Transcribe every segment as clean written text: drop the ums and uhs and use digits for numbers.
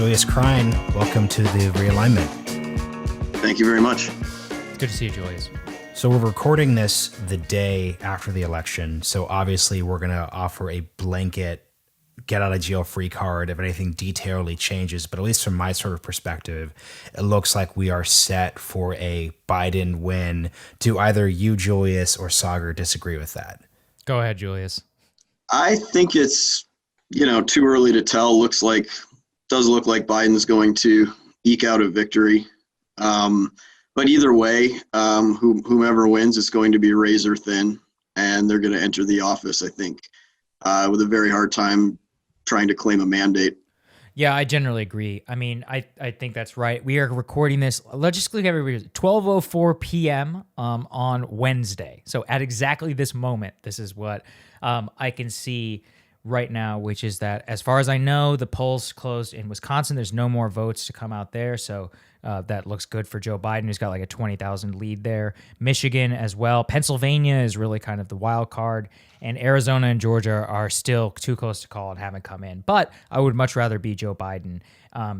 Julius Krein, welcome to the Realignment. Thank you very much. Good to see you, Julius. So we're recording this the day after the election, so obviously we're going to offer a blanket get-out-of-jail-free card if anything detailly changes, but at least from my sort of perspective, it looks like we are set for a Biden win. Do either you, Julius, or Sagar disagree with that? Go ahead, Julius. I think it's, too early to tell. Does look like Biden's going to eke out a victory. But either way, whomever wins is going to be razor thin, and they're going to enter the office, I think, with a very hard time trying to claim a mandate. Yeah, I generally agree. I mean, I think that's right. We are recording this, let's just click everybody, 12:04 p.m. On Wednesday. So at exactly this moment, this is what I can see right now, which is that as far as I know, the polls closed in Wisconsin. There's no more votes to come out there. So that looks good for Joe Biden, who's got like a 20,000 lead there. Michigan as well. Pennsylvania is really kind of the wild card. And Arizona and Georgia are still too close to call and haven't come in. But I would much rather be Joe Biden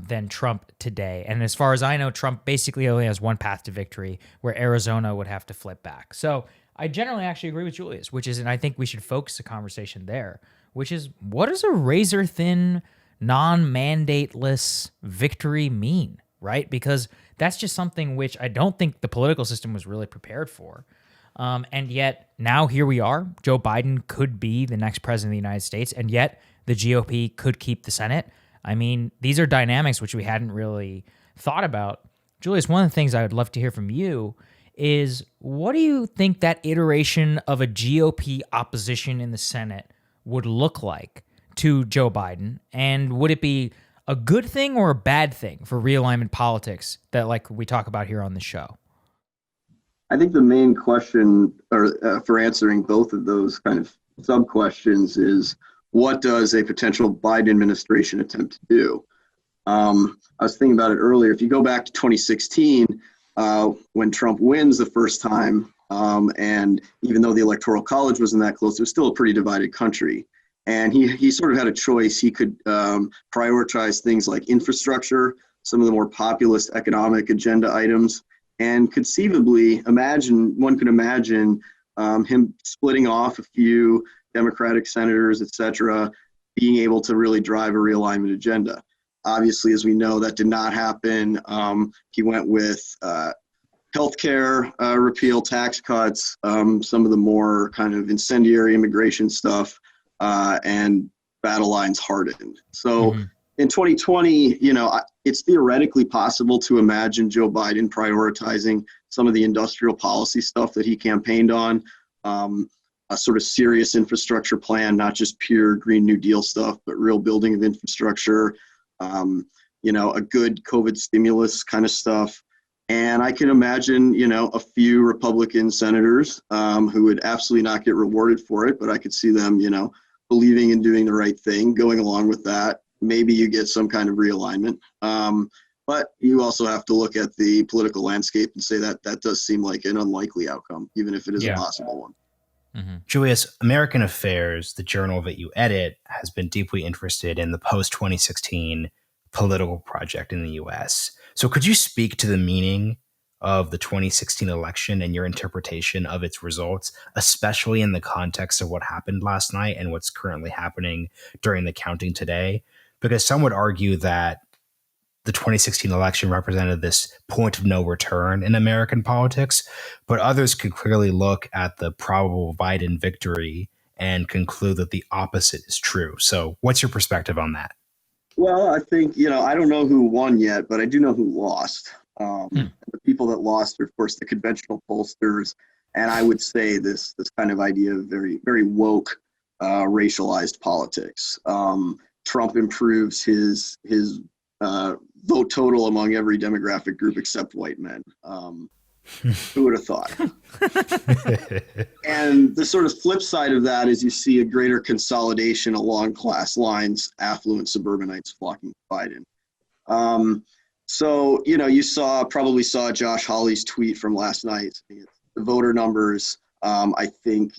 than Trump today. And as far as I know, Trump basically only has one path to victory, where Arizona would have to flip back. So I generally actually agree with Julius, and I think we should focus the conversation there, which is, what does a razor-thin, non-mandateless victory mean, right? Because that's just something which I don't think the political system was really prepared for. And yet now here we are. Joe Biden could be the next president of the United States, and yet the GOP could keep the Senate. I mean, these are dynamics which we hadn't really thought about. Julius, one of the things I would love to hear from you is, what do you think that iteration of a GOP opposition in the Senate would look like to Joe Biden? And would it be a good thing or a bad thing for realignment politics that, like, we talk about here on the show? I think the main question for answering both of those kind of sub-questions is, what does a potential Biden administration attempt to do? I was thinking about it earlier. If you go back to 2016, when Trump wins the first time, and even though the Electoral College wasn't that close, it was still a pretty divided country. And he sort of had a choice. He could prioritize things like infrastructure, some of the more populist economic agenda items, and conceivably one could imagine him splitting off a few Democratic senators, et cetera, being able to really drive a realignment agenda. Obviously, as we know, that did not happen. He went with healthcare repeal, tax cuts, some of the more kind of incendiary immigration stuff, and battle lines hardened. So in 2020, it's theoretically possible to imagine Joe Biden prioritizing some of the industrial policy stuff that he campaigned on, a sort of serious infrastructure plan, not just pure Green New Deal stuff, but real building of infrastructure, a good COVID stimulus kind of stuff. And I can imagine, a few Republican senators who would absolutely not get rewarded for it, but I could see them, believing in doing the right thing, going along with that. Maybe you get some kind of realignment. But you also have to look at the political landscape and say that does seem like an unlikely outcome, even if it is a possible one. Mm-hmm. Julius, American Affairs, the journal that you edit, has been deeply interested in the post-2016 political project in the U.S. So could you speak to the meaning of the 2016 election and your interpretation of its results, especially in the context of what happened last night and what's currently happening during the counting today? Because some would argue that the 2016 election represented this point of no return in American politics, but others could clearly look at the probable Biden victory and conclude that the opposite is true. So what's your perspective on that? Well, I think, I don't know who won yet, but I do know who lost. The people that lost are, of course, the conventional pollsters. And I would say this kind of idea of very, very woke, racialized politics. Trump improves his vote total among every demographic group except white men. Who would have thought? And the sort of flip side of that is you see a greater consolidation along class lines, affluent suburbanites flocking to Biden. So, you probably saw Josh Hawley's tweet from last night. The voter numbers, I think,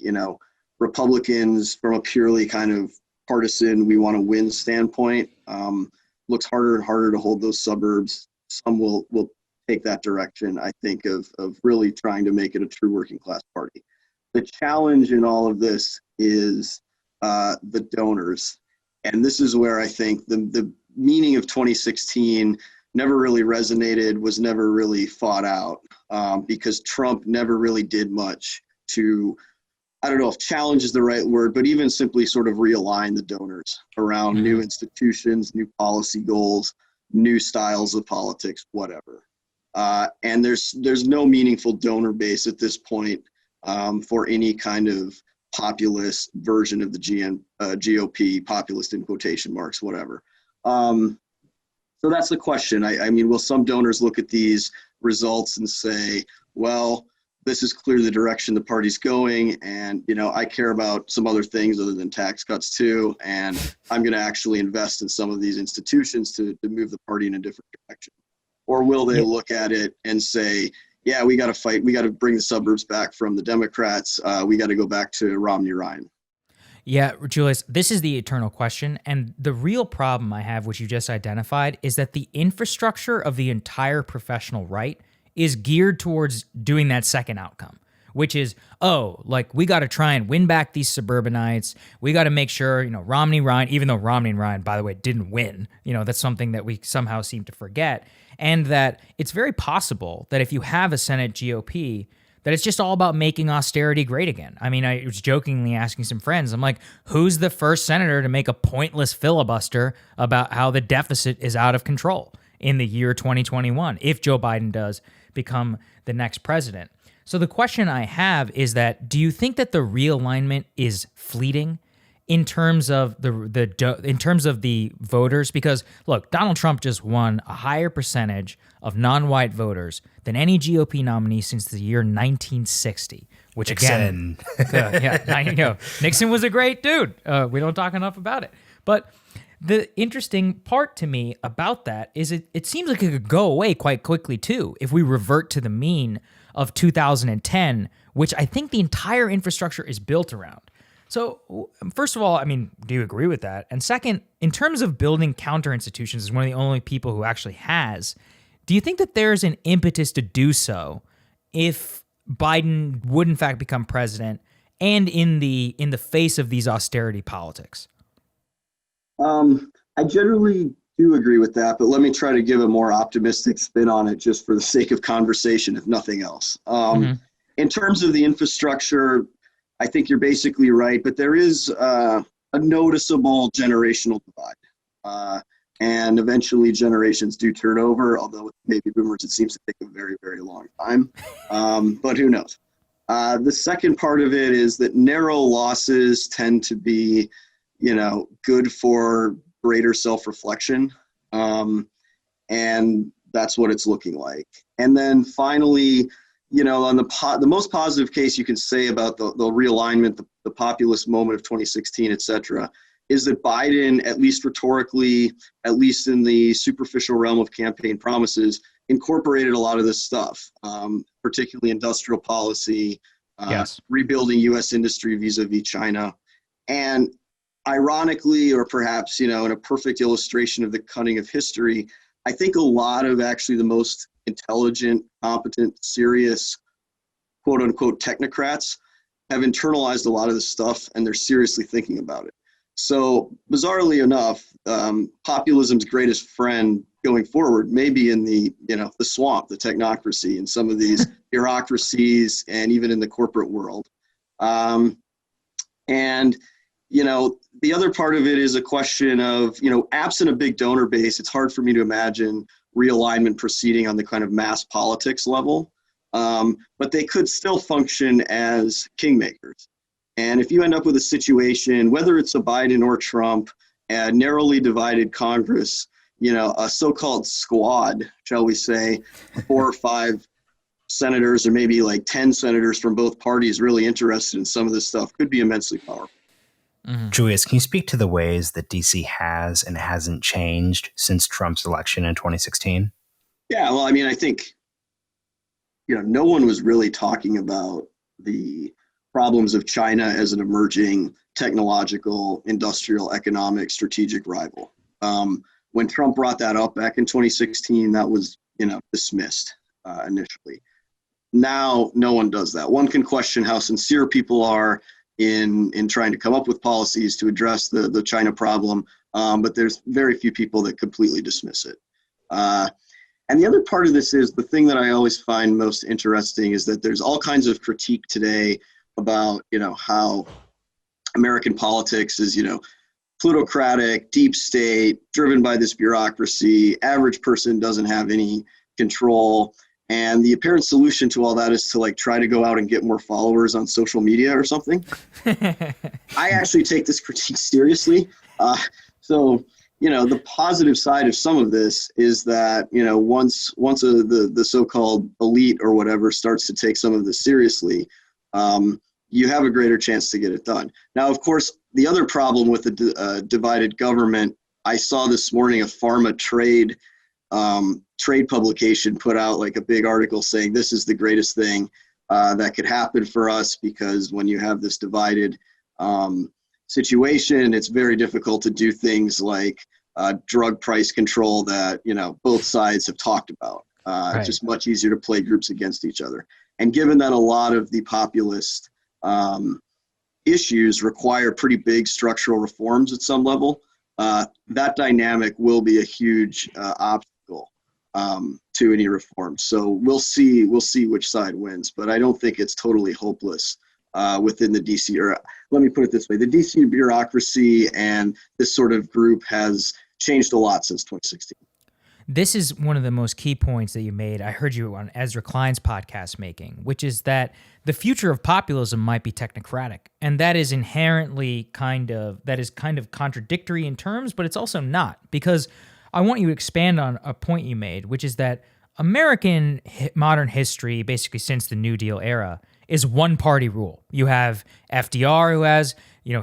Republicans from a purely kind of partisan, we want to win standpoint, looks harder and harder to hold those suburbs. Some will take that direction, I think, of really trying to make it a true working class party. The challenge in all of this is the donors. And this is where I think the meaning of 2016 never really resonated, was never really fought out, because Trump never really did much to, I don't know if challenge is the right word, but even simply sort of realign the donors around new institutions, new policy goals, new styles of politics, whatever. And there's no meaningful donor base at this point for any kind of populist version of the GOP, populist in quotation marks, whatever. So that's the question. I mean, will some donors look at these results and say, well, this is clearly the direction the party's going, and I care about some other things other than tax cuts too, and I'm going to actually invest in some of these institutions to move the party in a different direction? Or will they look at it and say, yeah, we got to fight, we got to bring the suburbs back from the Democrats, we got to go back to Romney-Ryan? Yeah, Julius, this is the eternal question. And the real problem I have, which you just identified, is that the infrastructure of the entire professional right is geared towards doing that second outcome, which is, we got to try and win back these suburbanites. We got to make sure, Romney-Ryan, even though Romney and Ryan, by the way, didn't win, that's something that we somehow seem to forget. And that it's very possible that if you have a Senate GOP, that it's just all about making austerity great again. I mean, I was jokingly asking some friends, I'm like, who's the first senator to make a pointless filibuster about how the deficit is out of control in the year 2021, if Joe Biden does become the next president? So the question I have is that, do you think that the realignment is fleeting in terms of the voters? Because look, Donald Trump just won a higher percentage of non-white voters than any GOP nominee since the year 1960. Which Nixon. Again, Nixon was a great dude. We don't talk enough about it. But the interesting part to me about that is it seems like it could go away quite quickly too if we revert to the mean of 2010, which I think the entire infrastructure is built around. So first of all, I mean, do you agree with that? And second, in terms of building counter institutions, as one of the only people who actually has, do you think that there's an impetus to do so if Biden would in fact become president and in the face of these austerity politics? I generally do agree with that, but let me try to give a more optimistic spin on it just for the sake of conversation, if nothing else. In terms of the infrastructure, I think you're basically right, but there is a noticeable generational divide. And eventually generations do turn over, although with baby boomers, it seems to take a very, very long time. But who knows? The second part of it is that narrow losses tend to be, good for greater self-reflection. And that's what it's looking like. And then finally, on the most positive case you can say about the realignment, the populist moment of 2016, et cetera, is that Biden, at least rhetorically, at least in the superficial realm of campaign promises, incorporated a lot of this stuff, particularly industrial policy, rebuilding U.S. industry vis-a-vis China. And ironically, or perhaps, in a perfect illustration of the cunning of history, I think a lot of actually the most intelligent, competent, serious, quote unquote, technocrats have internalized a lot of this stuff and they're seriously thinking about it. So bizarrely enough, populism's greatest friend going forward may be in the swamp, the technocracy, and some of these bureaucracies, and even in the corporate world. And the other part of it is a question of, absent a big donor base, it's hard for me to imagine realignment proceeding on the kind of mass politics level. But they could still function as kingmakers. And if you end up with a situation, whether it's a Biden or Trump, a narrowly divided Congress, a so-called squad, shall we say, 4 or 5 senators, or maybe like 10 senators from both parties really interested in some of this stuff, could be immensely powerful. Mm-hmm. Julius, can you speak to the ways that DC has and hasn't changed since Trump's election in 2016? Yeah, well, I mean, I think, no one was really talking about the problems of China as an emerging technological, industrial, economic, strategic rival. when Trump brought that up back in 2016, that was, dismissed initially. Now, no one does that. One can question how sincere people are in trying to come up with policies to address the China problem, but there's very few people that completely dismiss it. And the other part of this is the thing that I always find most interesting is that there's all kinds of critique today about, how American politics is, plutocratic, deep state, driven by this bureaucracy. Average person doesn't have any control. And the apparent solution to all that is to try to go out and get more followers on social media or something. I actually take this critique seriously. So, the positive side of some of this is that, once the so-called elite or whatever starts to take some of this seriously, you have a greater chance to get it done. Now, of course, the other problem with the divided government, I saw this morning a pharma trade publication put out a big article saying this is the greatest thing that could happen for us, because when you have this divided situation, it's very difficult to do things like drug price control that both sides have talked about. Right. It's just much easier to play groups against each other. And given that a lot of the populist issues require pretty big structural reforms at some level, that dynamic will be a huge obstacle to any reform. So we'll see which side wins, but I don't think it's totally hopeless within the DC, or let me put it this way, the DC bureaucracy and this sort of group has changed a lot since 2016. This is one of the most key points that you made. I heard you on Ezra Klein's podcast making, which is that the future of populism might be technocratic. And that is inherently kind of contradictory in terms, but it's also not, because I want you to expand on a point you made, which is that American modern history, basically since the New Deal era, is one party rule. You have FDR, who has, he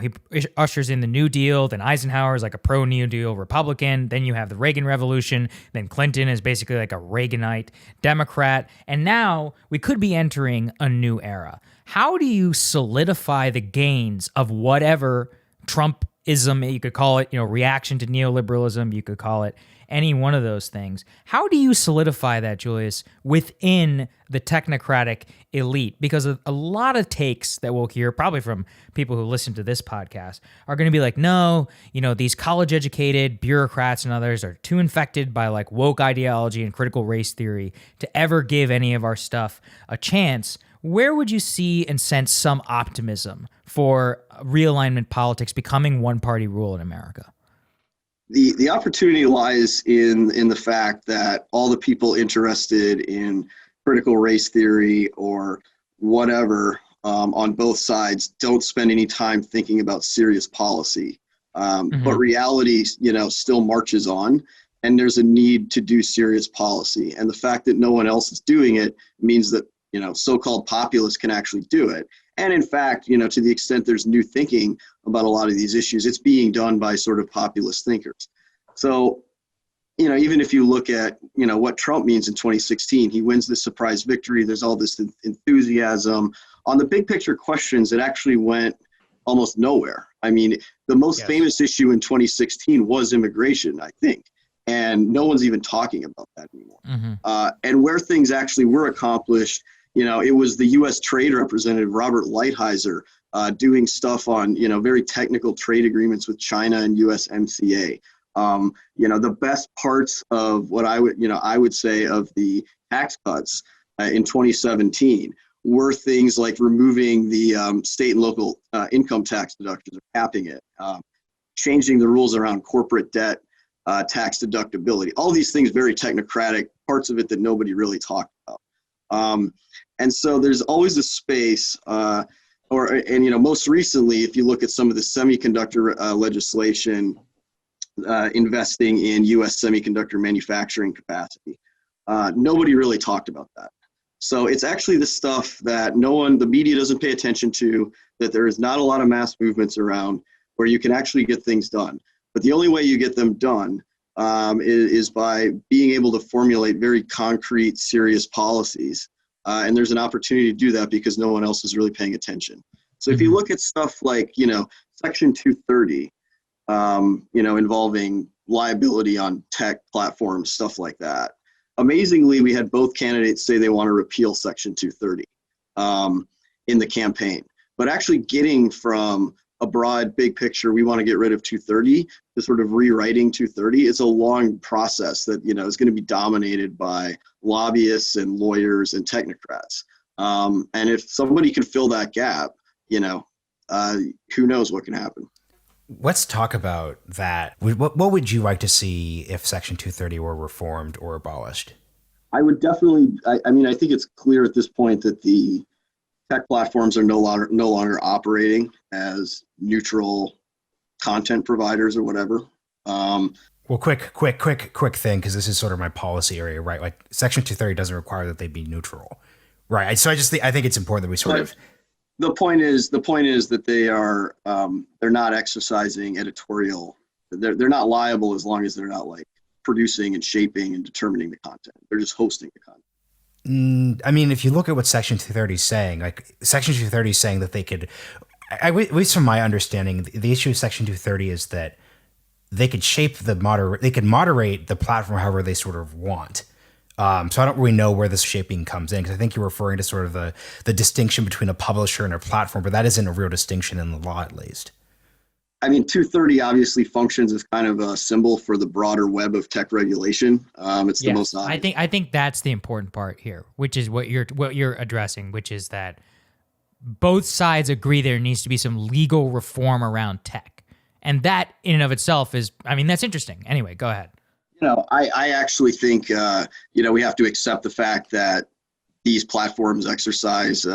ushers in the New Deal, then Eisenhower is like a pro-New Deal Republican, then you have the Reagan Revolution, then Clinton is basically like a Reaganite Democrat, and now we could be entering a new era. How do you solidify the gains of whatever Trumpism, you could call it, reaction to neoliberalism, you could call it any one of those things? How do you solidify that, Julius, within the technocratic elite? Because a lot of takes that we'll hear, probably from people who listen to this podcast, are going to be like, no, these college-educated bureaucrats and others are too infected by woke ideology and critical race theory to ever give any of our stuff a chance. Where would you see and sense some optimism for realignment politics becoming one-party rule in America? The opportunity lies in the fact that all the people interested in critical race theory or whatever on both sides don't spend any time thinking about serious policy. But reality, still marches on, and there's a need to do serious policy. And the fact that no one else is doing it means that, so-called populists can actually do it. And in fact, to the extent there's new thinking about a lot of these issues, it's being done by sort of populist thinkers. So, even if you look at, what Trump means in 2016, he wins this surprise victory. There's all this enthusiasm. On the big picture questions, it actually went almost nowhere. I mean, the most famous issue in 2016 was immigration, I think. And no one's even talking about that anymore. And where things actually were accomplished, it was the U.S. Trade Representative, Robert Lighthizer, doing stuff on, very technical trade agreements with China and USMCA. The best parts of what I would say of the tax cuts in 2017 were things like removing the state and local income tax deductions, or capping it, changing the rules around corporate debt, tax deductibility, all these things, very technocratic, parts of it that nobody really talked about. And so there's always a space, most recently, if you look at some of the semiconductor legislation, investing in U.S. semiconductor manufacturing capacity, nobody really talked about that. So it's actually the stuff that the media doesn't pay attention to, that there is not a lot of mass movements around where you can actually get things done. But the only way you get them done is by being able to formulate very concrete, serious policies. And there's an opportunity to do that because no one else is really paying attention. So if you look at stuff like, Section 230, involving, liability on tech platforms, stuff like that. Amazingly, we had both candidates say they want to repeal Section 230 in the campaign. But actually getting from a broad, big picture, we want to get rid of 230 to sort of rewriting 230, it's a long process that, is going to be dominated by lobbyists and lawyers and technocrats. And if somebody can fill that gap, who knows what can happen. Let's talk about that. What would you like to see if Section 230 were reformed or abolished? I would definitely, I think it's clear at this point that the tech platforms are no longer operating as neutral content providers or whatever. Well, quick thing, because this is sort of my policy area, right? Like Section 230 doesn't require that they be neutral, right? So I think it's important that we sort of. The point is that they are they're not exercising editorial. They're not liable as long as they're not like producing and shaping and determining the content. They're just hosting the content. I mean, if you look at what Section 230 is saying, like Section 230 is saying that they could, at least from my understanding, the issue of Section 230 is that they could they could moderate the platform however they sort of want. So I don't really know where this shaping comes in, because I think you're referring to sort of the distinction between a publisher and a platform, but that isn't a real distinction in the law, at least. I mean, 230 obviously functions as kind of a symbol for the broader web of tech regulation. It's the most obvious. I think that's the important part here, which is what you're addressing, which is that both sides agree there needs to be some legal reform around tech. And that in and of itself is, that's interesting. Anyway, go ahead. I actually think, we have to accept the fact that these platforms exercise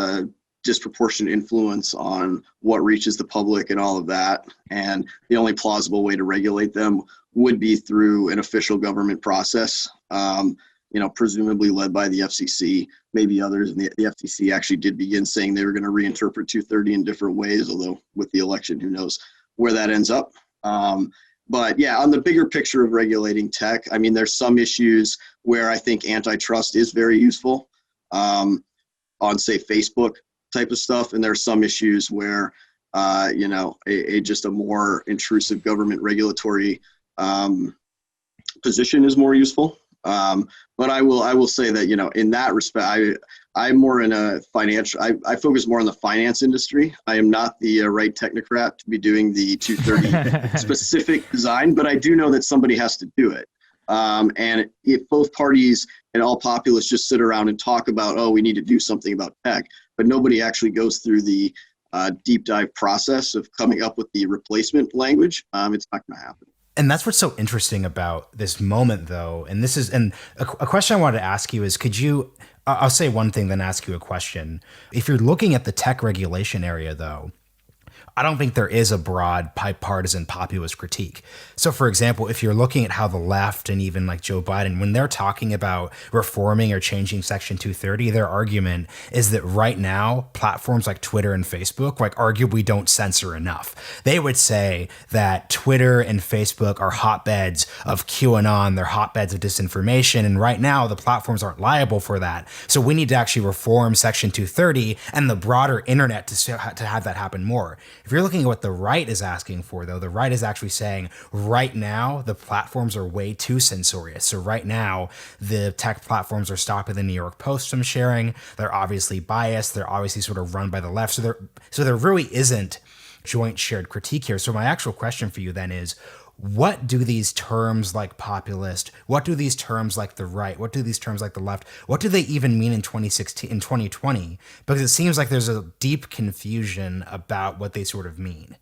disproportionate influence on what reaches the public and all of that. And the only plausible way to regulate them would be through an official government process, presumably led by the FCC, maybe others. And the FCC actually did begin saying they were going to reinterpret 230 in different ways, although with the election, who knows where that ends up. But yeah, on the bigger picture of regulating tech, there's some issues where I think antitrust is very useful on, say, Facebook type of stuff. And there are some issues where, just a more intrusive government regulatory position is more useful. But I will say that, in that respect, I'm more in a financial, I focus more on the finance industry. I am not the right technocrat to be doing the 230 specific design, but I do know that somebody has to do it. And if both parties and all populists just sit around and talk about, we need to do something about tech, but nobody actually goes through the deep dive process of coming up with the replacement language, it's not going to happen. And that's what's so interesting about this moment, though. And a question I wanted to ask you is, I'll say one thing, then ask you a question. If you're looking at the tech regulation area, though, I don't think there is a broad bipartisan populist critique. So, for example, if you're looking at how the left and even like Joe Biden, when they're talking about reforming or changing Section 230, their argument is that right now, platforms like Twitter and Facebook, like arguably don't censor enough. They would say that Twitter and Facebook are hotbeds of QAnon, they're hotbeds of disinformation, and right now the platforms aren't liable for that. So we need to actually reform Section 230 and the broader internet to have that happen more. If you're looking at what the right is asking for, though, the right is actually saying right now the platforms are way too censorious. So right now the tech platforms are stopping the New York Post from sharing. They're obviously biased. They're obviously sort of run by the left. So there really isn't joint shared critique here. So my actual question for you then is, what do these terms like populist, what do these terms like the right, what do these terms like the left, what do they even mean in 2020? Because it seems like there's a deep confusion about what they sort of mean.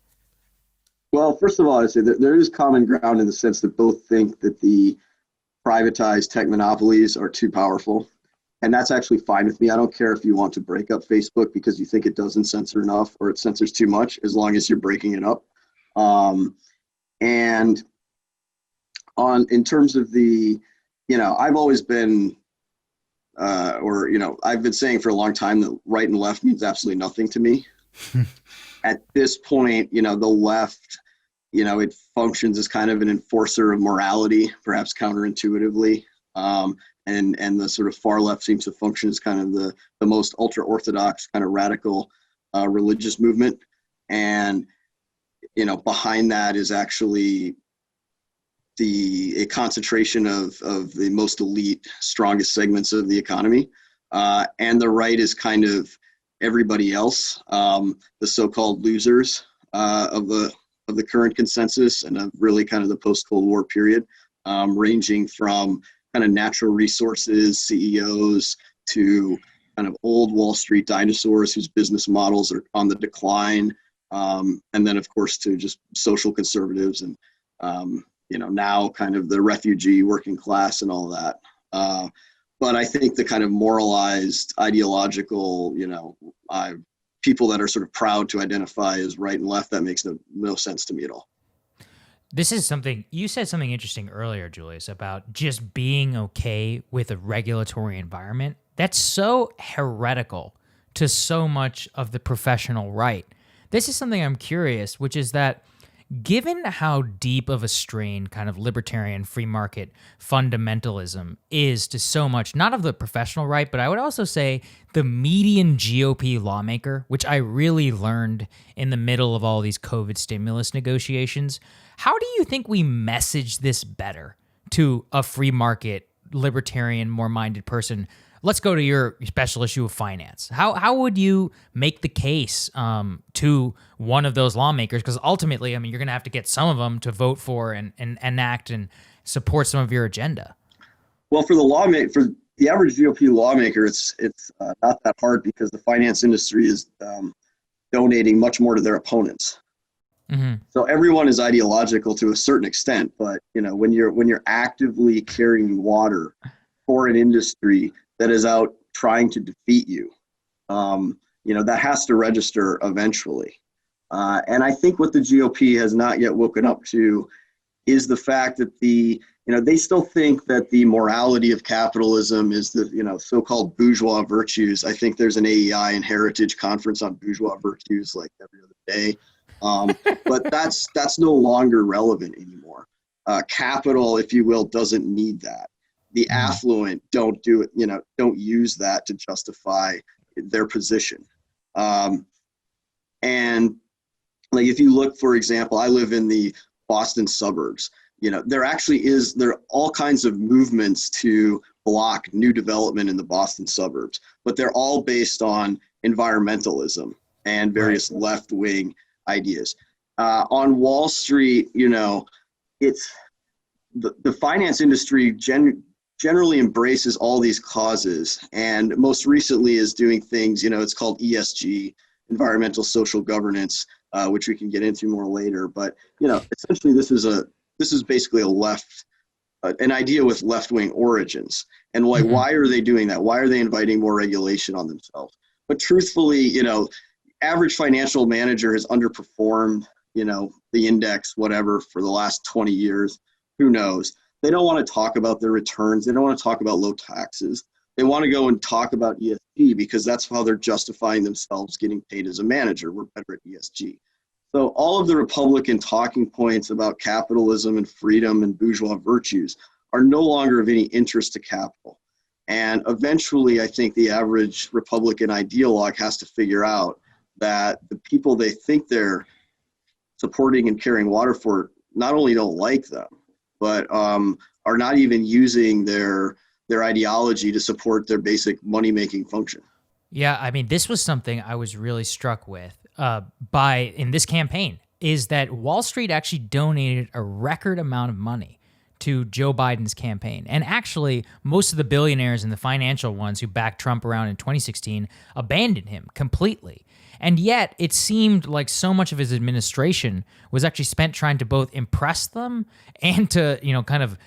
Well, first of all, I'd say that there is common ground in the sense that both think that the privatized tech monopolies are too powerful. And that's actually fine with me. I don't care if you want to break up Facebook because you think it doesn't censor enough or it censors too much, as long as you're breaking it up. And in terms of the, I've always been, I've been saying for a long time that right and left means absolutely nothing to me. At this point, the left, it functions as kind of an enforcer of morality, perhaps counterintuitively. And the sort of far left seems to function as kind of the most ultra-Orthodox kind of radical religious movement. And behind that is actually a concentration of the most elite, strongest segments of the economy, and the right is kind of everybody else, the so-called losers of the current consensus and of really kind of the post-Cold War period, ranging from kind of natural resources CEOs to kind of old Wall Street dinosaurs whose business models are on the decline, and then of course to just social conservatives and now kind of the refugee working class and all that. But I think the kind of moralized, ideological, people that are sort of proud to identify as right and left, that makes no sense to me at all. This is something, you said something interesting earlier, Julius, about just being okay with a regulatory environment. That's so heretical to so much of the professional right. This is something I'm curious, which is that given how deep of a strain kind of libertarian free market fundamentalism is to so much, not of the professional right, but I would also say the median GOP lawmaker, which I really learned in the middle of all these COVID stimulus negotiations, how do you think we message this better to a free market, libertarian, more minded person? Let's go to your special issue of finance. How would you make the case to one of those lawmakers? Because ultimately, I mean, you're going to have to get some of them to vote for and enact and support some of your agenda. Well, for the average GOP lawmaker, it's not that hard because the finance industry is donating much more to their opponents. Mm-hmm. So everyone is ideological to a certain extent, but when you're actively carrying water for an industry that is out trying to defeat you, that has to register eventually. And I think what the GOP has not yet woken up to is the fact that they still think that the morality of capitalism is the, so-called bourgeois virtues. I think there's an AEI and Heritage conference on bourgeois virtues like every other day. But that's no longer relevant anymore. Capital, if you will, doesn't need that. The affluent don't do it, don't use that to justify their position. And like if you look, for example, I live in the Boston suburbs. There are all kinds of movements to block new development in the Boston suburbs, but they're all based on environmentalism and various left-wing ideas. On Wall Street, it's the finance industry generally embraces all these causes, and most recently is doing things, it's called ESG, environmental social governance, which we can get into more later. But essentially this is basically an idea with left-wing origins. And why are they doing that? Why are they inviting more regulation on themselves? But truthfully, average financial manager has underperformed, the index, whatever, for the last 20 years. Who knows? They don't want to talk about their returns. They don't want to talk about low taxes. They want to go and talk about ESG because that's how they're justifying themselves getting paid as a manager. We're better at ESG. So all of the Republican talking points about capitalism and freedom and bourgeois virtues are no longer of any interest to capital. And eventually, I think the average Republican ideologue has to figure out that the people they think they're supporting and carrying water for not only don't like them, but are not even using their ideology to support their basic money-making function. Yeah, I mean, this was something I was really struck with in this campaign, is that Wall Street actually donated a record amount of money to Joe Biden's campaign. And actually, most of the billionaires and the financial ones who backed Trump around in 2016 abandoned him completely. And yet, it seemed like so much of his administration was actually spent trying to both impress them and to, kind of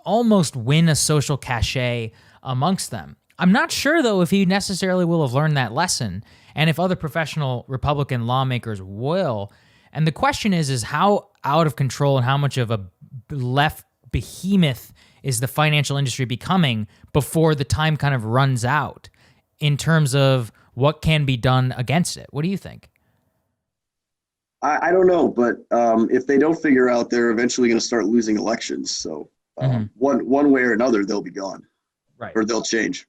almost win a social cachet amongst them. I'm not sure, though, if he necessarily will have learned that lesson and if other professional Republican lawmakers will. And the question is how out of control and how much of a left behemoth is the financial industry becoming before the time kind of runs out in terms of what can be done against it? What do you think? I don't know, but if they don't figure out, they're eventually going to start losing elections. So one way or another, they'll be gone, right? Or they'll change.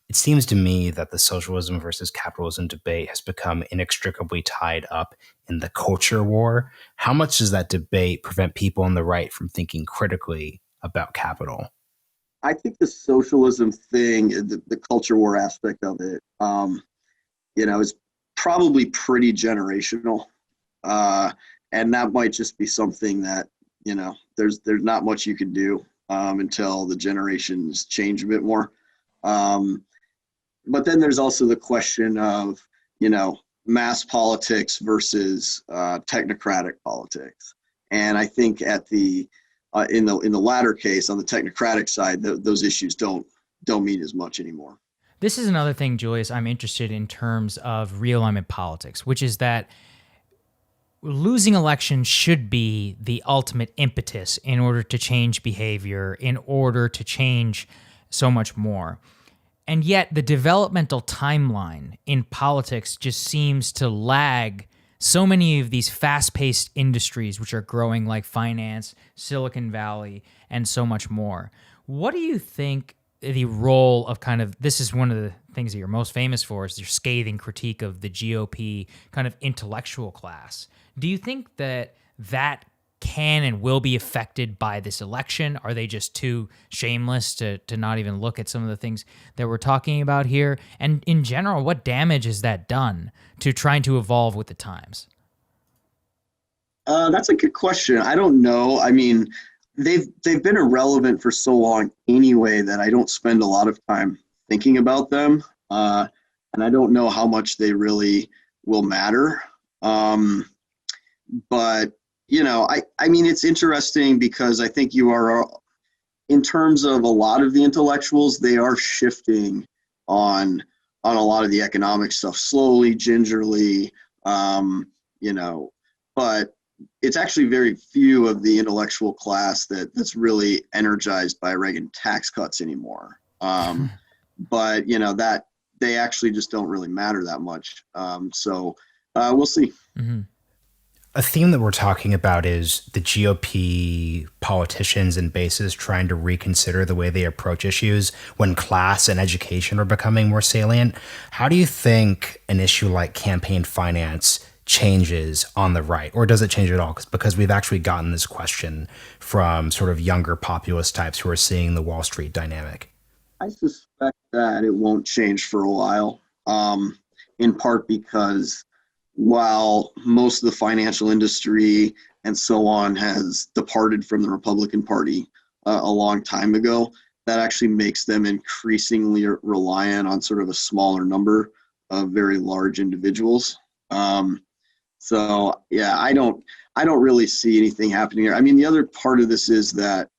It seems to me that the socialism versus capitalism debate has become inextricably tied up in the culture war. How much does that debate prevent people on the right from thinking critically about capital? I think the socialism thing, the culture war aspect of it, is probably pretty generational. And that might just be something that, there's not much you can do until the generations change a bit more. But then there's also the question of, mass politics versus technocratic politics. And I think at the in the latter case, on the technocratic side, those issues don't mean as much anymore. This is another thing, Julius, I'm interested in terms of realignment politics, which is that losing elections should be the ultimate impetus in order to change behavior, in order to change so much more. And yet the developmental timeline in politics just seems to lag so many of these fast-paced industries which are growing, like finance, Silicon Valley, and so much more. What do you think the role of this is one of the things that you're most famous for, is your scathing critique of the GOP kind of intellectual class. Do you think that can and will be affected by this election? Are they just too shameless to not even look at some of the things that we're talking about here? And in general, what damage has that done to trying to evolve with the times? That's a good question. I don't know. I mean, they've been irrelevant for so long anyway that I don't spend a lot of time thinking about them. And I don't know how much they really will matter. But I mean, it's interesting because I think you are, in terms of a lot of the intellectuals, they are shifting on a lot of the economic stuff slowly, gingerly, but it's actually very few of the intellectual class that's really energized by Reagan tax cuts anymore. But that they actually just don't really matter that much. So we'll see. Mm-hmm. A theme that we're talking about is the GOP politicians and bases trying to reconsider the way they approach issues when class and education are becoming more salient. How do you think an issue like campaign finance changes on the right, or does it change at all? Because we've actually gotten this question from sort of younger populist types who are seeing the Wall Street dynamic. I suspect that it won't change for a while, in part because while most of the financial industry and so on has departed from the Republican Party a long time ago, that actually makes them increasingly reliant on sort of a smaller number of very large individuals. So yeah, I don't really see anything happening here. I mean, the other part of this is that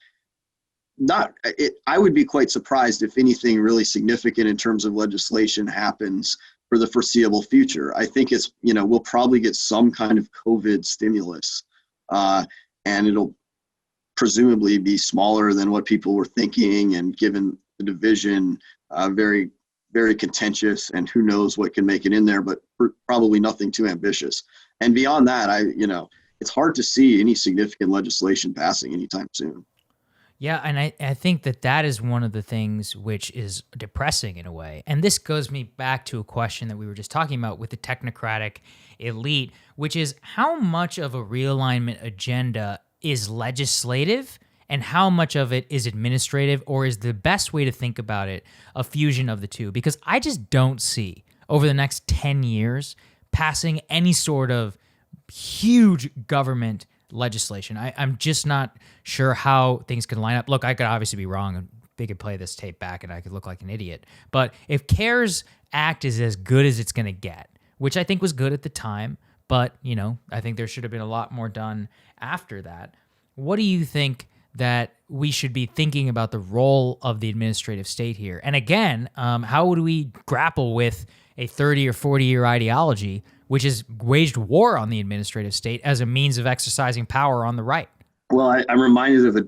I would be quite surprised if anything really significant in terms of legislation happens for the foreseeable future. I think it's, we'll probably get some kind of COVID stimulus, and it'll presumably be smaller than what people were thinking, and given the division, very, very contentious, and who knows what can make it in there, but probably nothing too ambitious. And beyond that, it's hard to see any significant legislation passing anytime soon. Yeah, and I think that is one of the things which is depressing in a way. And this goes me back to a question that we were just talking about with the technocratic elite, which is how much of a realignment agenda is legislative and how much of it is administrative, or is the best way to think about it a fusion of the two? Because I just don't see over the next 10 years passing any sort of huge government legislation. I'm just not sure how things can line up. Look, I could obviously be wrong, and they could play this tape back and I could look like an idiot. But if CARES Act is as good as it's going to get, which I think was good at the time, but, I think there should have been a lot more done after that. What do you think that we should be thinking about the role of the administrative state here? And again, how would we grapple with a 30 or 40-year ideology which has waged war on the administrative state as a means of exercising power on the right? Well, I'm reminded of a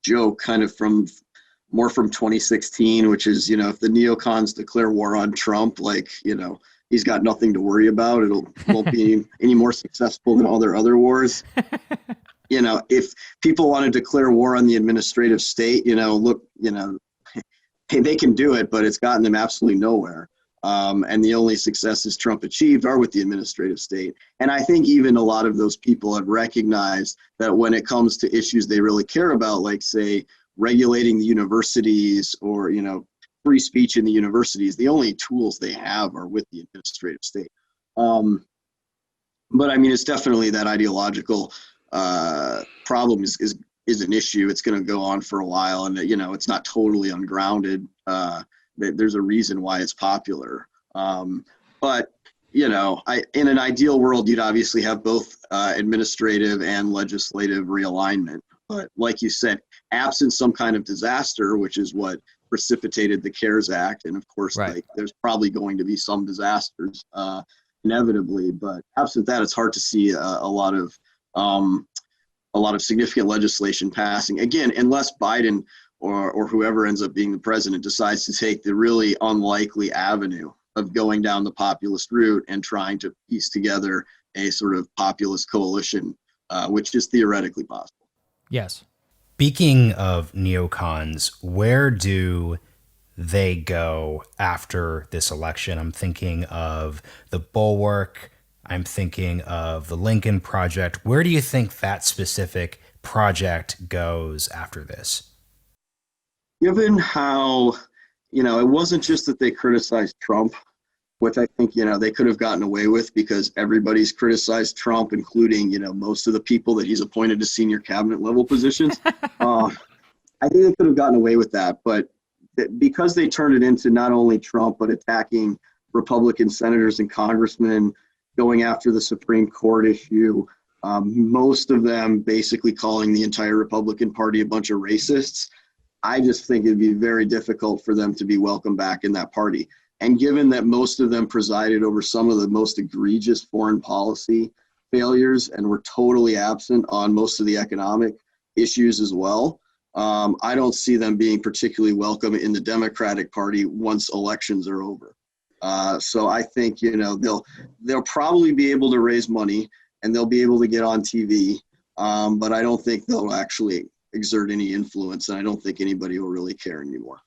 joke kind of from 2016, which is, if the neocons declare war on Trump, he's got nothing to worry about. Won't be any more successful than all their other wars. If people want to declare war on the administrative state, look, hey, they can do it, but it's gotten them absolutely nowhere. And the only successes Trump achieved are with the administrative state. And I think even a lot of those people have recognized that when it comes to issues they really care about, like, say, regulating the universities or, free speech in the universities, the only tools they have are with the administrative state. But I mean, it's definitely that ideological problem is an issue. It's going to go on for a while, and it's not totally ungrounded. There's a reason why it's popular. But in an ideal world, you'd obviously have both administrative and legislative realignment. But like you said, absent some kind of disaster, which is what precipitated the CARES Act, and of course, Right. there's probably going to be some disasters inevitably. But absent that, it's hard to see a lot of significant legislation passing. Again, unless Biden or whoever ends up being the president decides to take the really unlikely avenue of going down the populist route and trying to piece together a sort of populist coalition, which is theoretically possible. Yes. Speaking of neocons, where do they go after this election? I'm thinking of the Bulwark. I'm thinking of the Lincoln Project. Where do you think that specific project goes after this? Given how, it wasn't just that they criticized Trump, which I think, they could have gotten away with because everybody's criticized Trump, including, most of the people that he's appointed to senior cabinet level positions. I think they could have gotten away with that. But because they turned it into not only Trump, but attacking Republican senators and congressmen, going after the Supreme Court issue, most of them basically calling the entire Republican Party a bunch of racists, I just think it'd be very difficult for them to be welcomed back in that party. And given that most of them presided over some of the most egregious foreign policy failures and were totally absent on most of the economic issues as well, I don't see them being particularly welcome in the Democratic Party once elections are over. So I think, they'll probably be able to raise money and they'll be able to get on TV, but I don't think they'll actually exert any influence, and I don't think anybody will really care anymore.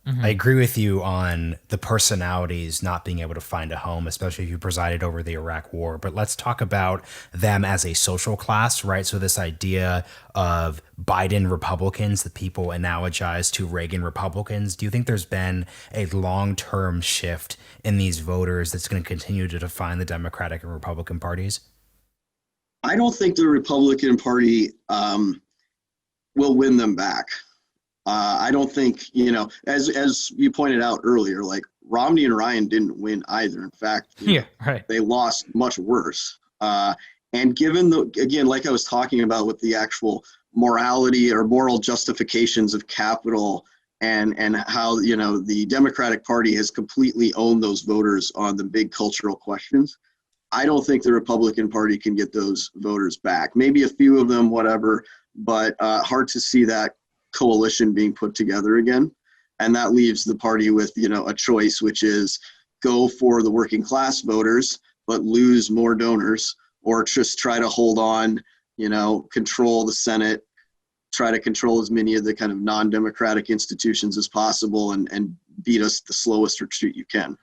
Mm-hmm. I agree with you on the personalities not being able to find a home, especially if you presided over the Iraq War. But let's talk about them as a social class, right? So this idea of Biden Republicans that people analogize to Reagan Republicans. Do you think there's been a long-term shift in these voters that's going to continue to define the Democratic and Republican parties? I don't think the Republican Party will win them back. I don't think, as you pointed out earlier, like Romney and Ryan didn't win either. In fact, they lost much worse. And given again, like I was talking about with the actual morality or moral justifications of capital and how, the Democratic Party has completely owned those voters on the big cultural questions, I don't think the Republican Party can get those voters back. Maybe a few of them, whatever, but hard to see that coalition being put together again. And that leaves the party with, a choice, which is go for the working class voters, but lose more donors, or just try to hold on, control the Senate, try to control as many of the kind of non-democratic institutions as possible and beat us the slowest retreat you can.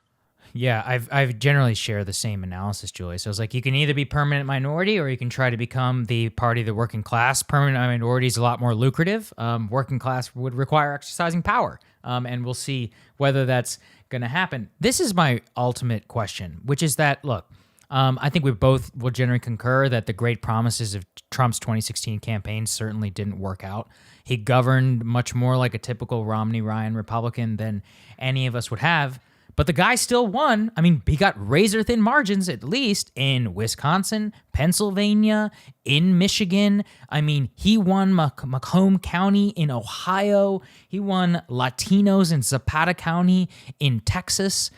Yeah, I've generally share the same analysis, Julius. So it's like you can either be permanent minority or you can try to become the party of the working class. Permanent minority is a lot more lucrative. Working class would require exercising power, and we'll see whether that's going to happen. This is my ultimate question, which is that, look, I think we both will generally concur that the great promises of Trump's 2016 campaign certainly didn't work out. He governed much more like a typical Romney-Ryan Republican than any of us would have. But the guy still won. I mean, he got razor-thin margins, at least, in Wisconsin, Pennsylvania, in Michigan. I mean, he won Macomb County in Ohio. He won Latinos in Zapata County in Texas.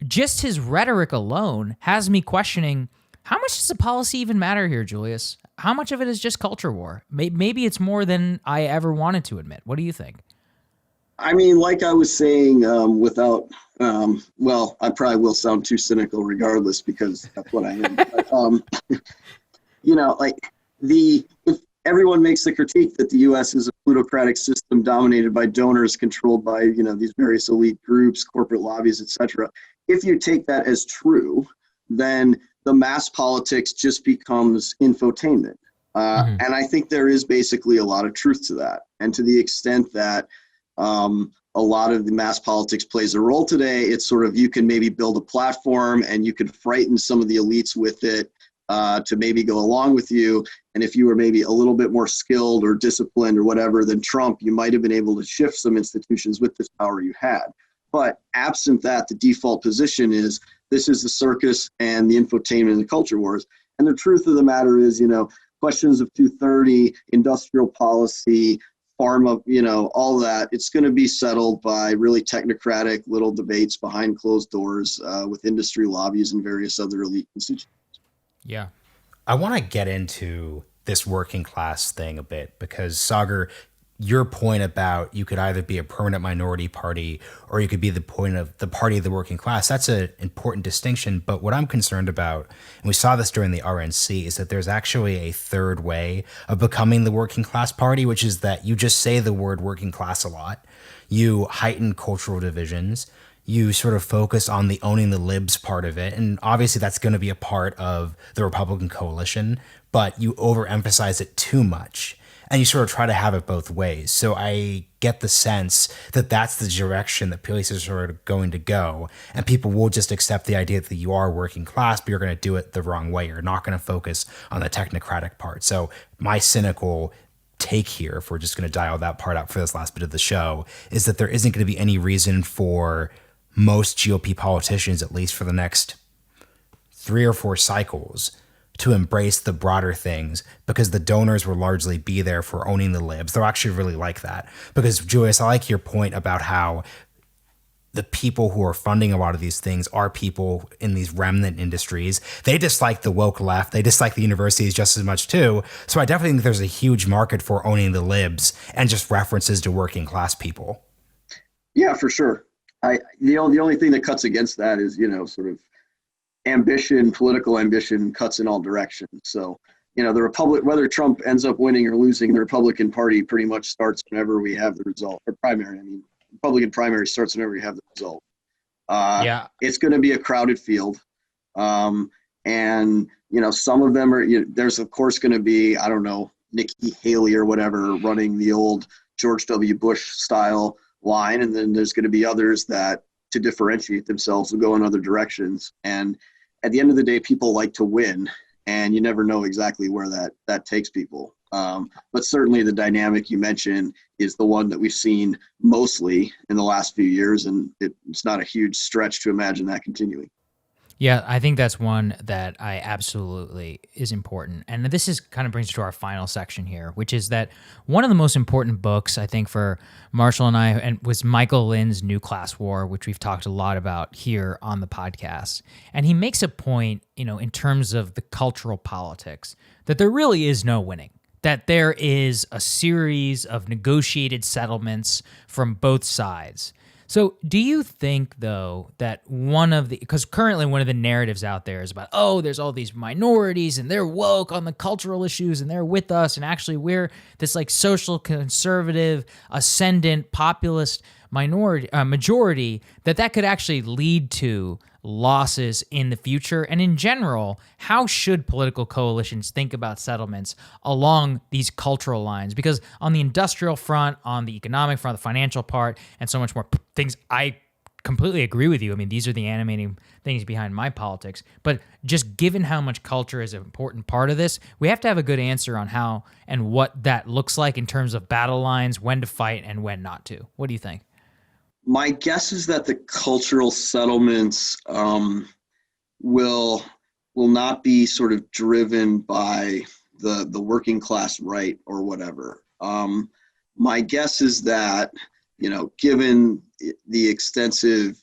Just his rhetoric alone has me questioning, how much does the policy even matter here, Julius? How much of it is just culture war? Maybe it's more than I ever wanted to admit. What do you think? I mean, like I was saying, I probably will sound too cynical regardless because that's what I am. But, everyone makes the critique that the U.S. is a plutocratic system dominated by donors, controlled by these various elite groups, corporate lobbies, etc. If you take that as true, then the mass politics just becomes infotainment. And I think there is basically a lot of truth to that. And to the extent that a lot of the mass politics plays a role today, it's sort of, you can maybe build a platform and you can frighten some of the elites with it to maybe go along with you. And if you were maybe a little bit more skilled or disciplined or whatever than Trump, you might have been able to shift some institutions with this power you had. But absent that, the default position is this is the circus and the infotainment and the culture wars. And the truth of the matter is, questions of 230, industrial policy, pharma, all that, it's going to be settled by really technocratic little debates behind closed doors with industry lobbies and various other elite institutions. Yeah. I want to get into this working class thing a bit because, Sagar, your point about you could either be a permanent minority party or you could be the point of the party of the working class, that's an important distinction. But what I'm concerned about, and we saw this during the RNC, is that there's actually a third way of becoming the working class party, which is that you just say the word working class a lot. You heighten cultural divisions. You sort of focus on the owning the libs part of it. And obviously that's going to be a part of the Republican coalition, but you overemphasize it too much. And you sort of try to have it both ways. So I get the sense that that's the direction that places are sort of going to go. And people will just accept the idea that you are working class, but you're going to do it the wrong way. You're not going to focus on the technocratic part. So my cynical take here, if we're just going to dial that part out for this last bit of the show, is that there isn't going to be any reason for most GOP politicians, at least for the next 3 or 4 cycles, to embrace the broader things because the donors will largely be there for owning the libs. They'll actually really like that. Because, Julius, I like your point about how the people who are funding a lot of these things are people in these remnant industries. They dislike the woke left. They dislike the universities just as much too. So I definitely think there's a huge market for owning the libs and just references to working class people. Yeah, for sure. The only thing that cuts against that is, sort of ambition, political ambition cuts in all directions. So, whether Trump ends up winning or losing, the Republican Party pretty much starts whenever we have the result, or primary. Republican primary starts whenever we have the result. It's going to be a crowded field. And, some of them are, there's of course going to be, I don't know, Nikki Haley or whatever running the old George W. Bush style line. And then there's going to be others that, to differentiate themselves, will go in other directions. And at the end of the day, people like to win, and you never know exactly where that takes people. But certainly the dynamic you mentioned is the one that we've seen mostly in the last few years, and it's not a huge stretch to imagine that continuing. Yeah, I think that's one that I absolutely is important. And this is kind of brings us to our final section here, which is that one of the most important books, I think, for Marshall and I was Michael Lynn's New Class War, which we've talked a lot about here on the podcast. And he makes a point, in terms of the cultural politics, that there really is no winning, that there is a series of negotiated settlements from both sides. So do you think, though, that because currently one of the narratives out there is about, there's all these minorities and they're woke on the cultural issues and they're with us, and actually we're this like social conservative, ascendant, populist majority, that could actually lead to losses in the future? And in general, how should political coalitions think about settlements along these cultural lines? Because on the industrial front, on the economic front, the financial part, and so much more things, I completely agree with you. These are the animating things behind my politics. But just given how much culture is an important part of this, we have to have a good answer on how and what that looks like in terms of battle lines, when to fight and when not to. What do you think? My guess is that the cultural settlements will not be sort of driven by the working class right or whatever. My guess is that, given the extensive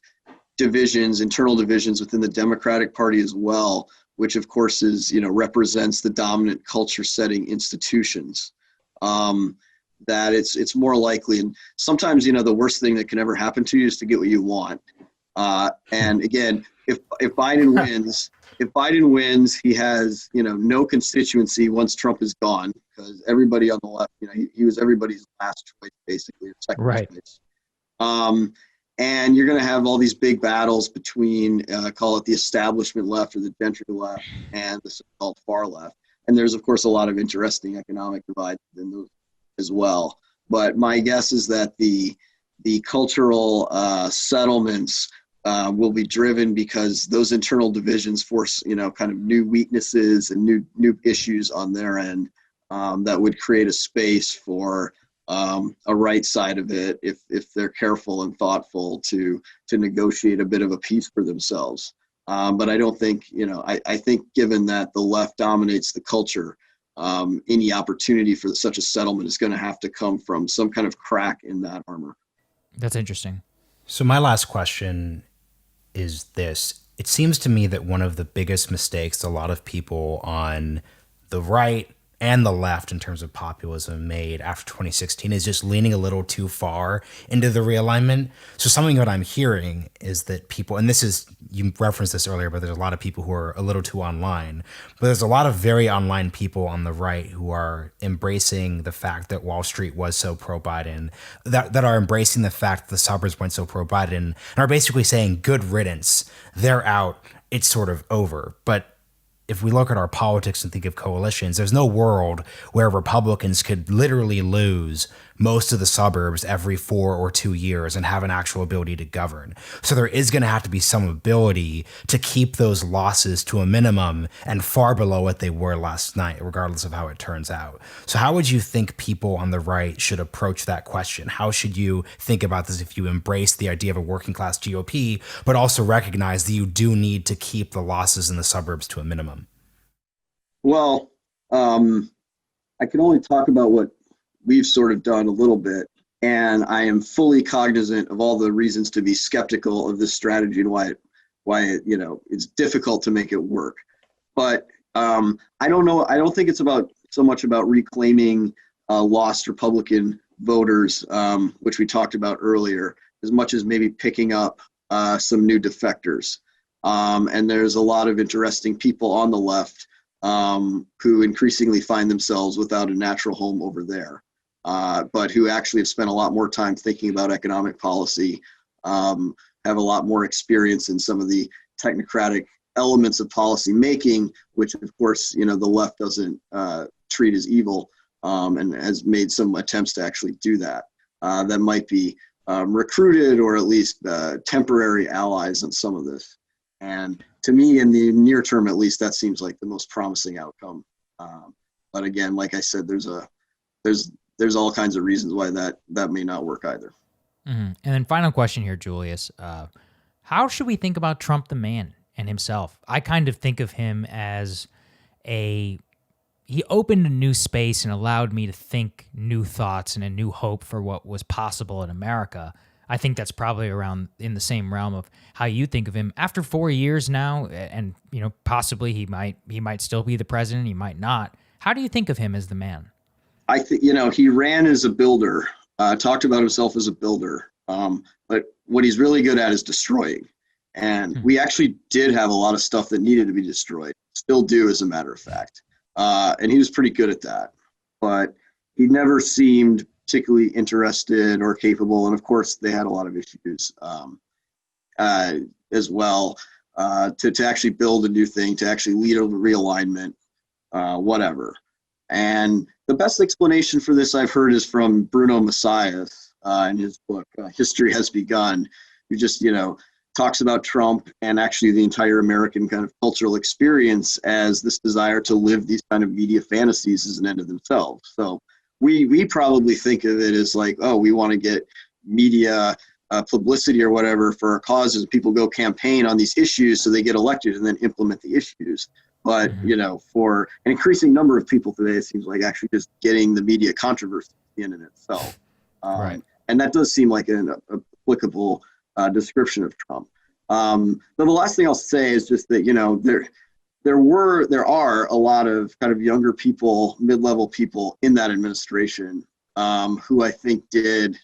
internal divisions within the Democratic Party as well, which of course is, represents the dominant culture setting institutions, that it's more likely. And sometimes, the worst thing that can ever happen to you is to get what you want. And again, if Biden wins, he has, no constituency once Trump is gone, because everybody on the left, he was everybody's last choice, basically, or second Right. choice. And you're going to have all these big battles between, call it the establishment left or the gentry left and the so-called far left. And there's, of course, a lot of interesting economic divides in those as well. But my guess is that the cultural settlements will be driven because those internal divisions force, kind of new weaknesses and new issues on their end that would create a space for a right side of it if they're careful and thoughtful to negotiate a bit of a peace for themselves. But I don't think, I think given that the left dominates the culture, any opportunity for such a settlement is going to have to come from some kind of crack in that armor. That's interesting. So my last question is this. It seems to me that one of the biggest mistakes a lot of people on the right and the left in terms of populism made after 2016 is just leaning a little too far into the realignment. So something that I'm hearing is that people, and this is, you referenced this earlier, but there's a lot of people who are a little too online, but there's a lot of very online people on the right who are embracing the fact that Wall Street was so pro-Biden, that are embracing the fact that the suburbs went so pro-Biden, and are basically saying good riddance, they're out, it's sort of over. But if we look at our politics and think of coalitions, there's no world where Republicans could literally lose most of the suburbs every 4 or 2 years and have an actual ability to govern. So there is going to have to be some ability to keep those losses to a minimum and far below what they were last night, regardless of how it turns out. So how would you think people on the right should approach that question? How should you think about this if you embrace the idea of a working class GOP, but also recognize that you do need to keep the losses in the suburbs to a minimum? Well, I can only talk about what we've sort of done a little bit, and I am fully cognizant of all the reasons to be skeptical of this strategy and why it, it's difficult to make it work. But I don't know. I don't think it's so much about reclaiming lost Republican voters, which we talked about earlier, as much as maybe picking up some new defectors. And there's a lot of interesting people on the left who increasingly find themselves without a natural home over there, but who actually have spent a lot more time thinking about economic policy, have a lot more experience in some of the technocratic elements of policy making, which of course, the left doesn't treat as evil, and has made some attempts to actually do that. That might be recruited or at least temporary allies in some of this. And to me, in the near term, at least, that seems like the most promising outcome. But again, like I said, there's all kinds of reasons why that may not work either. Mm-hmm. And then final question here, Julius. How should we think about Trump the man and himself? I kind of think of him as he opened a new space and allowed me to think new thoughts and a new hope for what was possible in America. I think that's probably around in the same realm of how you think of him after 4 years now, and possibly he might still be the president, he might not. How do you think of him as the man? I think he ran as a builder, talked about himself as a builder, but what he's really good at is destroying. And we actually did have a lot of stuff that needed to be destroyed, still do, as a matter of fact. And he was pretty good at that, but he never seemed particularly interested or capable. And of course, they had a lot of issues as well, to actually build a new thing, to actually lead a realignment, whatever. And the best explanation for this I've heard is from Bruno Messias in his book, History Has Begun, who just, talks about Trump and actually the entire American kind of cultural experience as this desire to live these kind of media fantasies as an end of themselves. So we probably think of it as like, oh, we want to get media publicity or whatever for our causes. People go campaign on these issues so they get elected and then implement the issues. But, for an increasing number of people today, it seems like actually just getting the media controversy in and itself. Right. And that does seem like an applicable description of Trump. But the last thing I'll say is just that, there are a lot of kind of younger people, mid-level people in that administration who I think did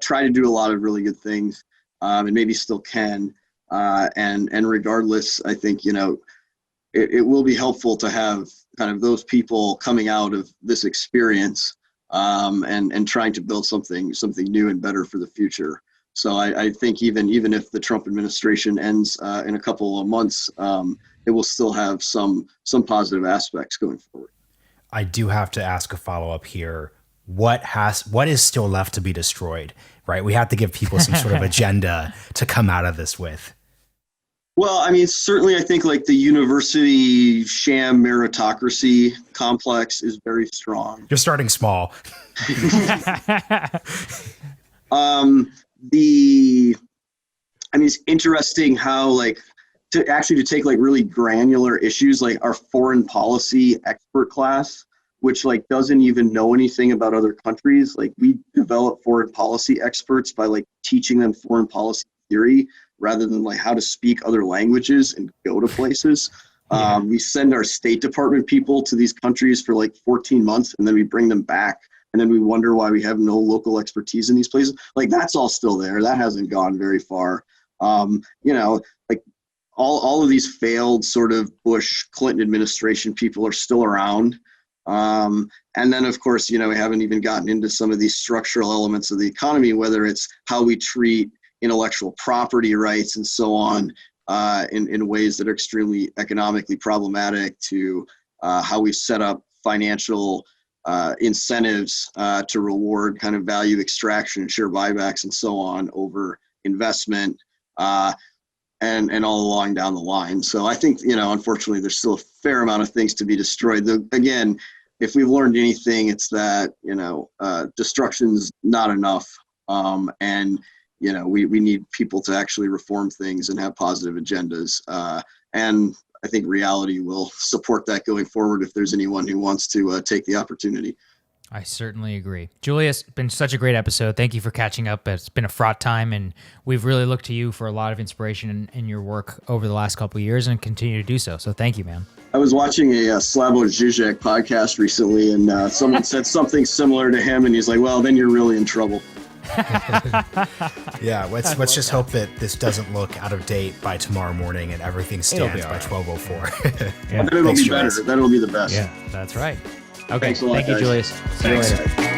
try to do a lot of really good things, and maybe still can. And regardless, I think, it will be helpful to have kind of those people coming out of this experience, and trying to build something new and better for the future. So I think even if the Trump administration ends in a couple of months, it will still have some positive aspects going forward. I do have to ask a follow-up here. What is still left to be destroyed, right? We have to give people some sort of agenda to come out of this with. Well, I mean, certainly I think like the university sham meritocracy complex is very strong. You're starting small. It's interesting how like to take like really granular issues like our foreign policy expert class, which like doesn't even know anything about other countries. Like we develop foreign policy experts by like teaching them foreign policy theory rather than like how to speak other languages and go to places. Yeah. We send our State Department people to these countries for like 14 months and then we bring them back. And then we wonder why we have no local expertise in these places. Like that's all still there. That hasn't gone very far. Like all of these failed sort of Bush Clinton administration people are still around. And then of course, we haven't even gotten into some of these structural elements of the economy, whether it's how we treat intellectual property rights and so on, in ways that are extremely economically problematic, to how we set up financial incentives to reward kind of value extraction, share buybacks, and so on over investment, and all along down the line. So I think, unfortunately, there's still a fair amount of things to be destroyed. Again, if we've learned anything, it's that, destruction's not enough. And we need people to actually reform things and have positive agendas. And I think reality will support that going forward if there's anyone who wants to take the opportunity. I certainly agree. Julius, been such a great episode. Thank you for catching up. It's been a fraught time, and we've really looked to you for a lot of inspiration in your work over the last couple of years and continue to do so. So thank you, man. I was watching a Slavoj Žižek podcast recently, and someone said something similar to him, and he's like, well, then you're really in trouble. Yeah, let's just hope that this doesn't look out of date by tomorrow morning and everything stands by 12:04. Yeah. Then it'll be better. Then it'll be the best. Yeah, that's right. Okay, Thanks a lot, thank you, guys. Julius. See you later.